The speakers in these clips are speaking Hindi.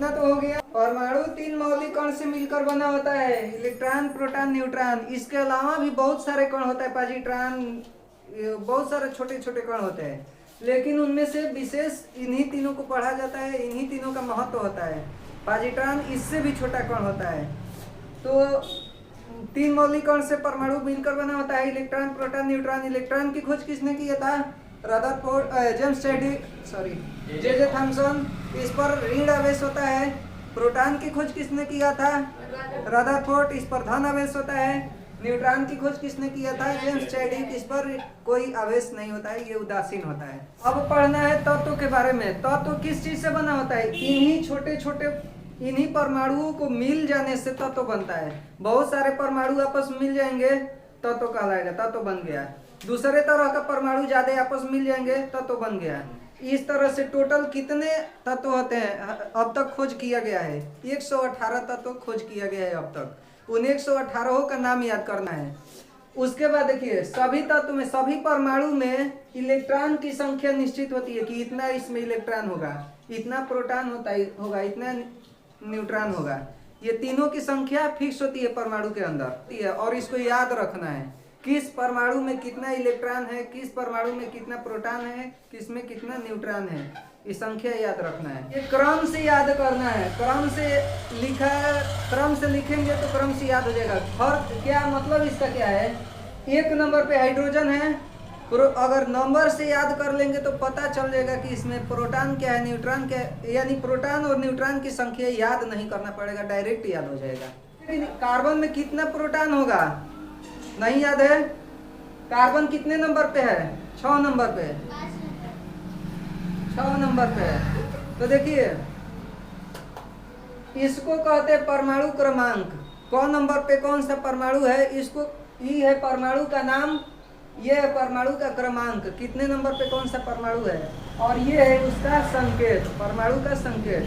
इतना तो हो गया। परमाणु 3 मौलिक कण से मिलकर बना होता है, इलेक्ट्रॉन, प्रोटॉन, न्यूट्रॉन। इसके अलावा भी बहुत सारे कण होता है, पॉजिट्रॉन, बहुत सारे छोटे छोटे कण होते हैं, लेकिन उनमें से विशेष इन्हीं तीनों को पढ़ा जाता है, इन्हीं तीनों का महत्व होता है। पॉजिट्रॉन इससे भी छोटा कण होता है। तो 3 मौलिक कण से परमाणु मिलकर बना होता है, इलेक्ट्रॉन, प्रोटॉन, न्यूट्रॉन। इलेक्ट्रॉन की खोज किसने किया था? Rutherford, James teddy, sorry, J Thomson. इस पर ऋण आवेश होता है। प्रोटॉन की खोज किसने किया था? रदरफोर्ड, इस पर धन आवेश होता है। न्यूट्रॉन की खोज किसने किया था? जेम्स चैडविक, इस पर कोई आवेश नहीं होता है, ये उदासीन होता है। अब पढ़ना है तत्व के बारे में। तत्व किस चीज से बना होता है? इन्हीं छोटे छोटे, इन्हीं परमाणुओं को मिल जाने से तत्व बनता है। बहुत सारे परमाणु आपस में मिल जाएंगे, तत्व कहलाएगा, तत्व बन गया। दूसरे तरह का परमाणु ज्यादा आपस में मिल जाएंगे, तत्व बन गया। इस तरह से टोटल कितने तत्व होते हैं अब तक खोज किया गया है? 118 तत्व खोज किया गया है अब तक। उन 118 का नाम याद करना है। उसके बाद देखिए, सभी तत्व में, सभी परमाणु में इलेक्ट्रॉन की संख्या निश्चित होती है कि इतना इसमें इलेक्ट्रॉन होगा, इतना प्रोटॉन होगा, इतना न्यूट्रॉन होगा। ये तीनों की संख्या फिक्स होती है परमाणु के अंदर, और इसको याद रखना है किस परमाणु में कितना इलेक्ट्रॉन है, किस परमाणु में कितना प्रोटॉन है, किस में कितना न्यूट्रॉन है। ये संख्या याद रखना है। ये क्रम से याद करना है, क्रम से लिखा, क्रम से लिखेंगे तो क्रम से याद हो जाएगा। फर्क क्या, मतलब इसका क्या है? 1 नंबर पे हाइड्रोजन है, अगर नंबर से याद कर लेंगे तो पता चल जाएगा कि इसमें प्रोटॉन क्या है, न्यूट्रॉन क्या है। यानी प्रोटॉन और न्यूट्रॉन की संख्या याद नहीं करना पड़ेगा, डायरेक्ट याद हो जाएगा। कार्बन में कितना प्रोटॉन होगा? नहीं याद है? कार्बन कितने नंबर पे है? 6 नंबर पे, 6 नंबर पे है। तो देखिए, इसको कहते हैं परमाणु क्रमांक। कौन नंबर पे कौन सा परमाणु है, इसको ई है परमाणु का नाम, ये है परमाणु का क्रमांक, कितने नंबर पे कौन सा परमाणु है, और ये है उसका संकेत, परमाणु का संकेत।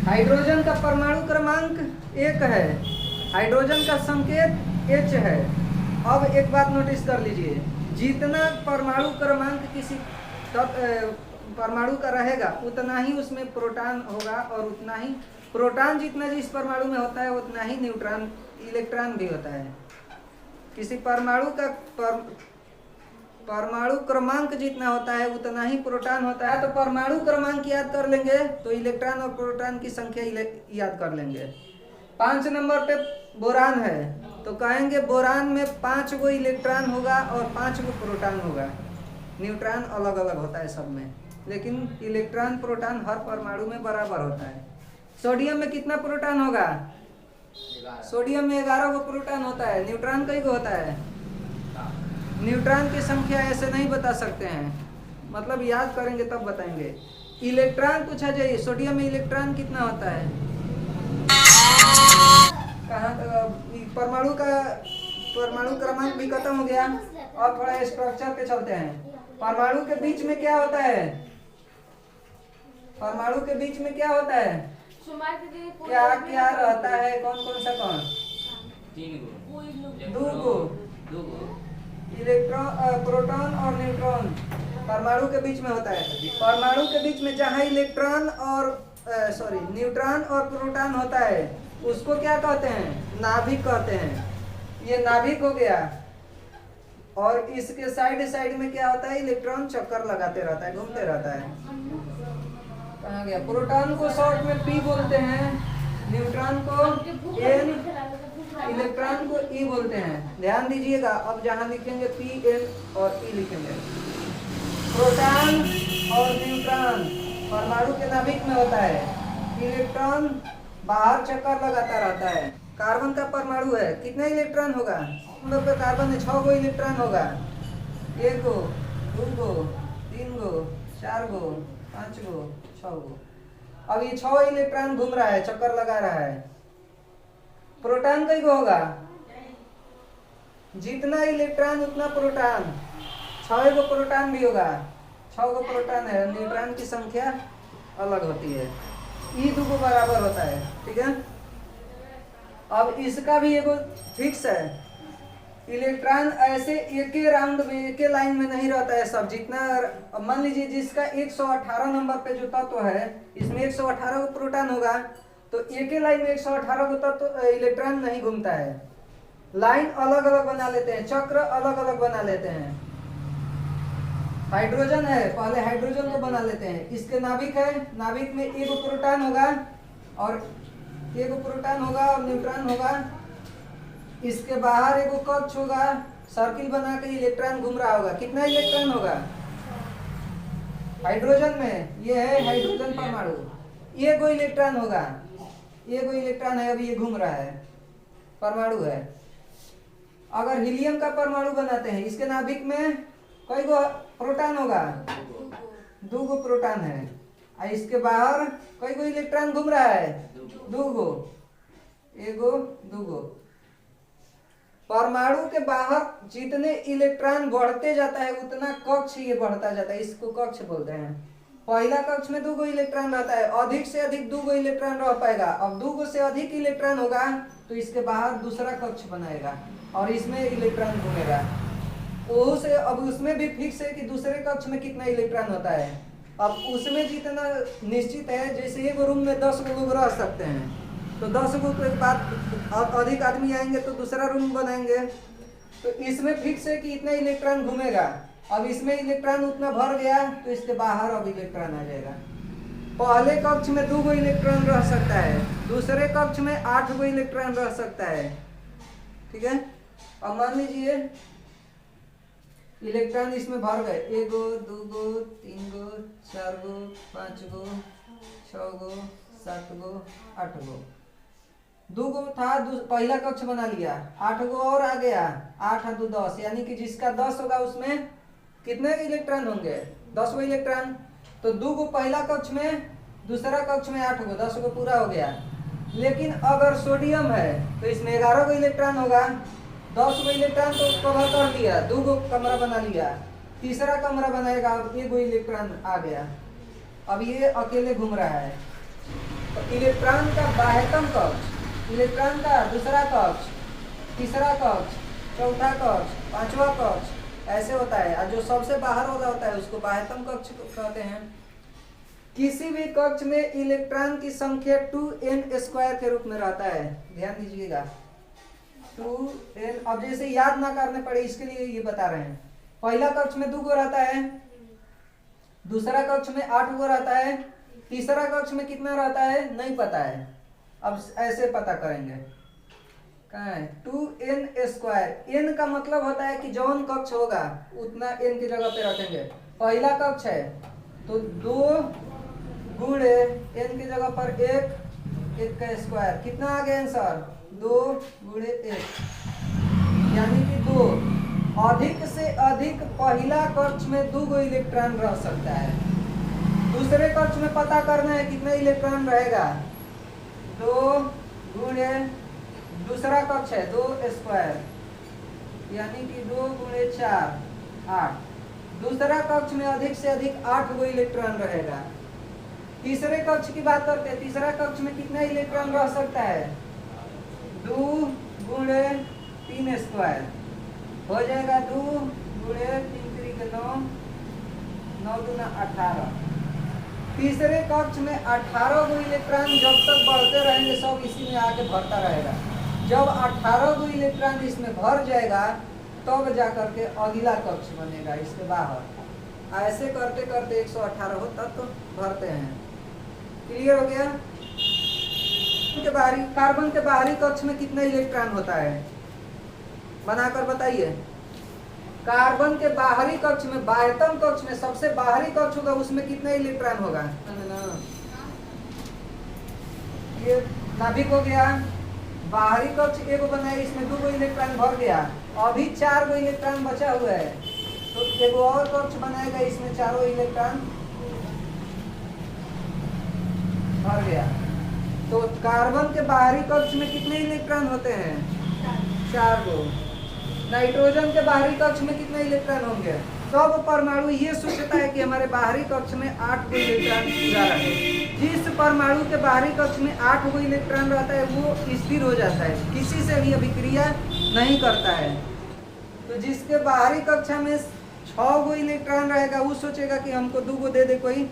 हाइड्रोजन का परमाणु क्रमांक 1 है, हाइड्रोजन का संकेत H है। अब एक बात नोटिस कर लीजिए, जितना परमाणु क्रमांक किसी परमाणु का रहेगा उतना ही उसमें प्रोटॉन होगा, और उतना ही प्रोटॉन जितना जिस परमाणु में होता है उतना ही न्यूट्रॉन, इलेक्ट्रॉन भी होता है। किसी परमाणु का परमाणु क्रमांक जितना होता है उतना ही प्रोटॉन होता है। तो परमाणु क्रमांक याद कर लेंगे तो इलेक्ट्रॉन और प्रोटॉन की संख्या याद कर लेंगे। 5 नंबर पे बोरान है, तो कहेंगे बोरान में 5 गो इलेक्ट्रॉन होगा और 5 गो प्रोटॉन होगा। न्यूट्रॉन अलग अलग होता है सब में, लेकिन इलेक्ट्रॉन प्रोटॉन हर परमाणु में बराबर होता है। सोडियम में कितना प्रोटॉन होगा? सोडियम में 11 गो प्रोटॉन होता है। न्यूट्रॉन कई गो होता है? न्यूट्रॉन की संख्या ऐसे नहीं बता सकते हैं, मतलब याद करेंगे तब बताएंगे। इलेक्ट्रॉन पूछा जाइए, सोडियम में इलेक्ट्रॉन कितना होता है? कहाँ परमाणु क्रमांक भी खत्म हो गया। और थोड़ा स्ट्रक्चर पे चलते हैं। परमाणु के बीच में क्या होता है? परमाणु के बीच में क्या होता है? क्या क्या रहता है? कौन कौन सा कौन? 2 गो इलेक्ट्रॉन, प्रोटॉन और न्यूट्रॉन परमाणु के बीच में होता है। परमाणु के बीच में जहाँ इलेक्ट्रॉन और न्यूट्रॉन और प्रोटॉन होता है उसको क्या कहते हैं? नाभिक कहते हैं। ये नाभिक हो गया, और इसके साइड साइड में क्या होता है? इलेक्ट्रॉन चक्कर लगाते रहता है, घूमते रहता है। कहाँ गया? प्रोटॉन को शॉर्ट में P बोलते हैं, न्यूट्रॉन को N, इलेक्ट्रॉन को E बोलते हैं। ध्यान दीजिएगा, अब जहाँ लिखेंगे P, N और E लिखेंगे। प्रोटॉन और न्यूट्रॉन परमाणु के नाभिक में होता है। इलेक्ट्रॉन बाहर चक्कर लगाता रहता है। कार्बन का परमाणु है, कितने इलेक्ट्रॉन होगा? नंबर पर कार्बन में 6 गो इलेक्ट्रॉन होगा। 1 गो, 2 गो, 3 गो, 4 गो, 5 गो, 6 गो। अब ये 6 इलेक्ट्रॉन घूम रहा है, चक्कर लगा रहा है। प्रोटॉन कई गो होगा? जितना इलेक्ट्रॉन उतना प्रोटॉन, 6 गो प्रोटॉन भी होगा। 6 गो प्रोटॉन है, न्यूट्रॉन की संख्या अलग होती है। ई 2 को बराबर होता है, ठीक है। अब इसका भी एगो फिक्स है, इलेक्ट्रॉन ऐसे एक ही राउंड में एक ही लाइन में नहीं रहता है सब। जितना मान लीजिए जिसका 118 नंबर पे जो तत्व है, इसमें 118 को प्रोटॉन होगा, तो एक ही लाइन में 118 को तत्व इलेक्ट्रॉन नहीं घूमता है। लाइन अलग अलग बना लेते हैं, चक्र अलग अलग बना लेते हैं। हाइड्रोजन है, पहले हाइड्रोजन को बना लेते हैं। इसके नाभिक है, नाभिक में एक प्रोटॉन होगा और न्यूट्रॉन होगा। इसके बाहर एक कक्ष होगा, सर्किल बना के इलेक्ट्रॉन घूम रहा होगा। कितना इलेक्ट्रॉन होगा हाइड्रोजन में? ये है हाइड्रोजन परमाणु, ये कोई इलेक्ट्रॉन होगा, ये कोई इलेक्ट्रॉन है, अभी ये घूम रहा है, परमाणु है। अगर हीलियम का परमाणु बनाते हैं, इसके नाभिक में कई गो प्रोटॉन होगा? 2 गो प्रोटॉन है। और इसके बाहर कई गो इलेक्ट्रॉन घूम रहा है? 2 गो, 1 गो 2 गो। परमाणु के बाहर जितने इलेक्ट्रॉन बढ़ते जाता है उतना कक्ष ये बढ़ता जाता है, इसको कक्ष बोलते हैं। पहला कक्ष में 2 गो इलेक्ट्रॉन रहता है, अधिक से अधिक 2 गो इलेक्ट्रॉन रह पाएगा। अब 2 गो से अधिक इलेक्ट्रॉन होगा तो इसके बाहर दूसरा कक्ष बनाएगा और इसमें इलेक्ट्रॉन घूमेगा। से अब उसमें भी फिक्स है कि दूसरे कक्ष में कितना इलेक्ट्रॉन होता है। अब उसमें जितना निश्चित है, जैसे एक रूम में 10 लोग रह सकते हैं, तो 10 को के बाद अधिक आदमी आएंगे तो दूसरा रूम बनाएंगे, तो इसमें फिक्स है कि इतना इलेक्ट्रॉन घूमेगा। अब इसमें इलेक्ट्रॉन उतना भर गया तो इसके बाहर अब इलेक्ट्रॉन आ जाएगा। पहले कक्ष में 2 गो इलेक्ट्रॉन रह सकता है, दूसरे कक्ष में 8 गो इलेक्ट्रॉन रह सकता है। ठीक है, अब मान लीजिए इलेक्ट्रॉन इसमें भर गए, 1 गो 2 गो 3 गो 4 गो 5 गो 6 गो 7 गो 8 गो। 2 गो था, पहला कक्ष बना लिया, 8 गो और आ गया, 8 और 2 10, यानी कि जिसका 10 होगा उसमें कितने इलेक्ट्रॉन होंगे? 10 गो इलेक्ट्रॉन। तो 2 गो पहला कक्ष में, दूसरा कक्ष में 8 गो, 10 गो पूरा हो गया। लेकिन अगर सोडियम है तो इसमें 11 गो इलेक्ट्रॉन होगा। 10 गो इलेक्ट्रॉन तो कवर कर लिया, 2 गो कमरा बना लिया, तीसरा कमरा बनाएगा, अब 1 गो इलेक्ट्रॉन आ गया, अब ये अकेले घूम रहा है। तो इलेक्ट्रॉन का बाह्यतम कक्ष, इलेक्ट्रॉन का दूसरा कक्ष, तीसरा कक्ष, चौथा कक्ष, पांचवा कक्ष, ऐसे होता है। और जो सबसे बाहर वाला होता है उसको बाह्यतम कक्ष कहते हैं। किसी भी कक्ष में इलेक्ट्रॉन की संख्या 2n² के रूप में रहता है, ध्यान दीजिएगा 2n। अब जैसे याद ना करने पड़े इसके लिए ये बता रहे हैं। पहला कक्ष में 2 गो रहता है, दूसरा कक्ष में 8 गो रहता है, तीसरा कक्ष में कितना रहता है नहीं पता है। अब ऐसे पता करेंगे, कहाँ है 2n²। n का मतलब होता है कि जौन कक्ष होगा उतना n की जगह पे रखेंगे। पहला कक्ष है तो 2 गुणे n की जगह पर 1 का स्क्वायर, कितना आ गया आंसर? 2 गुणे 1, यानी कि 2। अधिक से अधिक पहला कक्ष में 2 गो इलेक्ट्रॉन रह सकता है। दूसरे कक्ष में पता करना है कितना इलेक्ट्रॉन रहेगा, 2 गुणे दूसरा कक्ष है 2², यानी कि 2 गुणे 4 8। दूसरा कक्ष में अधिक से अधिक 8 गो इलेक्ट्रॉन रहेगा। तीसरे कक्ष की बात करते हैं, तीसरा कक्ष में कितना इलेक्ट्रॉन रह सकता है? 2 गुणे 3² हो जाएगा, 2 गुणे 3 3 9, 9 दूना 18। तीसरे कक्ष में 18 गो इलेक्ट्रॉन जब तक बढ़ते रहेंगे सब इसी में आके भरता रहेगा। जब 18 गो इलेक्ट्रॉन इसमें भर जाएगा तब जाकर के अगला कक्ष बनेगा इसके बाहर। ऐसे करते करते 118 होता तो भरते हैं। क्लियर हो गया? के बाहरी, कार्बन के बाहरी कक्ष में कितना इलेक्ट्रॉन होता है बनाकर बताइए। कार्बन के बाहरी कक्ष में, बाह्यतम कक्ष में, सबसे बाहरी कक्ष होगा उसमें कितना इलेक्ट्रॉन होगा? ये नाभिक हो गया, बाहरी कक्ष 1 बनाया, इसमें 2 गो इलेक्ट्रॉन भर गया, अभी 4 गो इलेक्ट्रॉन बचा हुआ है, तो 1 और कक्ष बनाएगा, इसमें 4 इलेक्ट्रॉन भर गया। तो कार्बन के बाहरी कक्ष में कितने इलेक्ट्रॉन होते हैं? 4 गो। नाइट्रोजन के बाहरी कक्ष में कितने इलेक्ट्रॉन होंगे? सब परमाणु ये सोचता है कि हमारे बाहरी कक्ष में 8 गो इलेक्ट्रॉन पूरा रहे। जिस परमाणु के बाहरी कक्ष में 8 गो इलेक्ट्रॉन रहता है वो स्थिर हो जाता है, किसी से भी अभिक्रिया नहीं करता है। तो जिसके बाहरी कक्षा में 6 गो इलेक्ट्रॉन रहेगा वो सोचेगा कि हमको 2 गो दे दे कोई,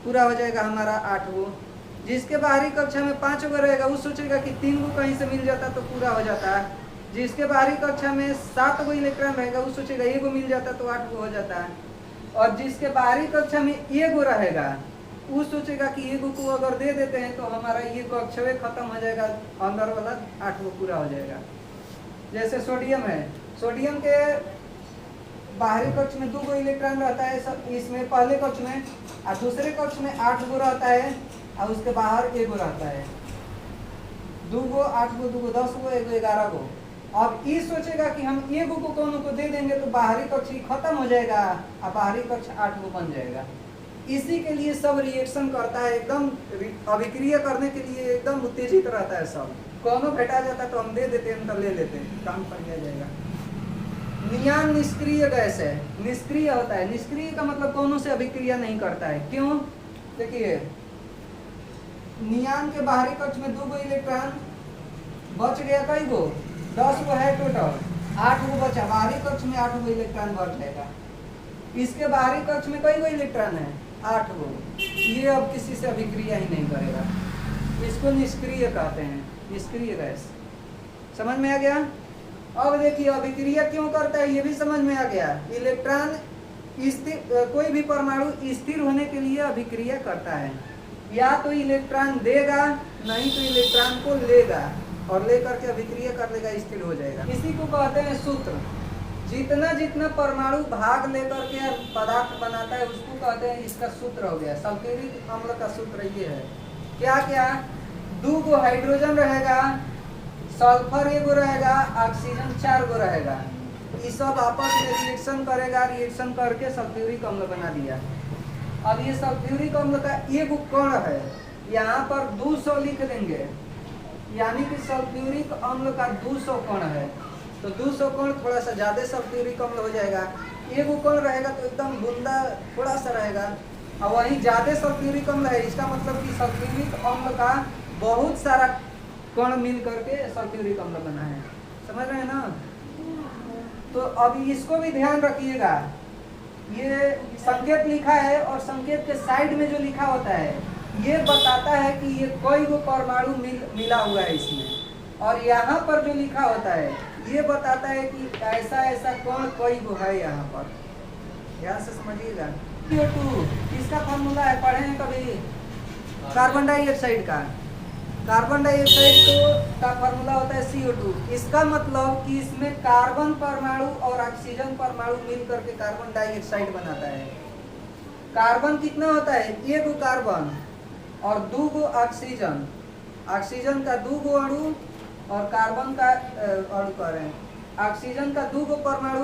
पूरा हो जाएगा हमारा 8 गो। जिसके बाहरी कक्षा में 5 गो रहेगा वो सोचेगा कि 3 गो कहीं से मिल जाता तो पूरा हो जाता। जिसके बाहरी कक्षा में 7 गो इलेक्ट्रॉन रहेगा वो सोचेगा 1 गो मिल जाता तो 8 गो हो जाता। और जिसके बाहरी कक्षा में 1 गो रहेगा वो सोचेगा कि 1 गो को अगर दे देते हैं तो हमारा ये कक्षा खत्म हो जाएगा, अंदर वाला 8 गो पूरा हो जाएगा। जैसे सोडियम है, सोडियम के बाहरी कक्ष में 2 गो इलेक्ट्रॉन रहता है इसमें पहले कक्ष में, और दूसरे कक्ष में 8 गो रहता है और उसके बाहर 1 गो रहता है। 2 गो 8 गो 2 गो 10 गो 1 गो 11 गो। अब ये सोचेगा कि हम 1 गो को कोनो को दे देंगे तो बाहरी कक्ष खत्म हो जाएगा और बाहरी कक्ष 8 गो बन जाएगा। इसी के लिए सब रिएक्शन करता है, एकदम अभिक्रिया करने के लिए एकदम उत्तेजित रहता है सब। कोनो भेटा जाता तो हम दे देते हैं, तो ले लेते हैं, काम कर लिया जाएगा। नियान निष्क्रिय गैस है, निष्क्रिय होता है। निष्क्रिय का मतलब कोनो से अभिक्रिया नहीं करता है। क्यों? देखिए नियान के बाहरी कक्ष में 2 गो इलेक्ट्रॉन बच गया, कई गो 10 गो है टोटल, 8 गो बचा, बाहरी कक्ष में 8 गो इलेक्ट्रॉन बच जाएगा। इसके बाहरी कक्ष में कई गो इलेक्ट्रॉन है? 8 गो। ये अब किसी से अभिक्रिया ही नहीं करेगा, इसको निष्क्रिय कहते हैं, निष्क्रिय गैस। समझ में आ गया? अब देखिए अभिक्रिया क्यों करता है ये भी समझ में आ गया। इलेक्ट्रॉन स्थिर, कोई भी परमाणु स्थिर होने के लिए अभिक्रिया करता है। या तो इलेक्ट्रॉन देगा, नहीं तो इलेक्ट्रॉन को लेगा और लेकर के अभिक्रिया कर लेगा, स्थिर हो जाएगा। इसी को कहते हैं सूत्र। जितना जितना परमाणु भाग लेकर के पदार्थ बनाता है उसको कहते हैं, इसका सूत्र हो गया। सल्फ्यूरिक अम्ल का सूत्र ये है। क्या क्या? 2 गो हाइड्रोजन रहेगा, सल्फर 1 गो रहेगा, ऑक्सीजन 4 गो रहेगा। ये सब आपस में रिएक्शन करेगा, रिएक्शन करके सल्फ्यूरिक अम्ल बना दिया। अब ये सल्फ्यूरिक अम्ल का 1 कण है, यहाँ पर 200 लिख देंगे, यानी कि सल्फ्यूरिक अम्ल का 200 कण है। तो 200 कण थोड़ा सा ज्यादा सल्फ्यूरिक अम्ल हो जाएगा। 1 कण रहेगा तो एकदम बूंदा थोड़ा सा रहेगा, और वहीं ज्यादा सल्फ्यूरिक अम्ल है, इसका मतलब कि सल्फ्यूरिक अम्ल का बहुत सारा कण मिल करके सल्फ्यूरिक अम्ल बना है। समझ रहे हैं ना? तो अब इसको भी ध्यान रखिएगा। ये संकेत लिखा है और संकेत के साइड में जो लिखा होता है ये बताता है कि ये कोई वो परमाणु मिला हुआ है इसमें, और यहाँ पर जो लिखा होता है ये बताता है कि ऐसा ऐसा कौन कोई वो है यहाँ पर। ध्यान से समझिएगा। CO2 इसका फॉर्मूला है, पढ़े हैं कभी? कार्बन डाइऑक्साइड का। कार्बन डाइऑक्साइड का फॉर्मूला होता है CO2। इसका मतलब कि इसमें कार्बन परमाणु और ऑक्सीजन परमाणु मिल करके कार्बन डाइऑक्साइड बनाता है। कार्बन कितना होता है? 1 कार्बन और 2 गो ऑक्सीजन। ऑक्सीजन का 2 गो अणु और कार्बन का अणु कह रहे हैं, ऑक्सीजन का 2 गो परमाणु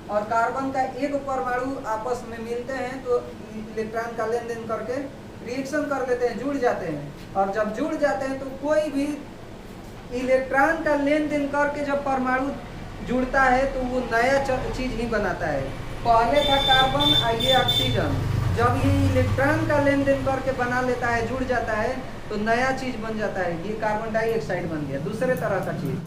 और कार्बन का 1 परमाणु आपस में मिलते हैं तो इलेक्ट्रॉन का लेन देन करके रिएक्शन कर लेते हैं, जुड़ जाते हैं। और जब जुड़ जाते हैं तो कोई भी इलेक्ट्रॉन का लेन देन करके जब परमाणु जुड़ता है तो वो नया चीज ही बनाता है। पहले था कार्बन और ये ऑक्सीजन, जब ये इलेक्ट्रॉन का लेन देन करके बना लेता है, जुड़ जाता है तो नया चीज बन जाता है। ये कार्बन डाइऑक्साइड बन गया, दूसरे तरह का चीज।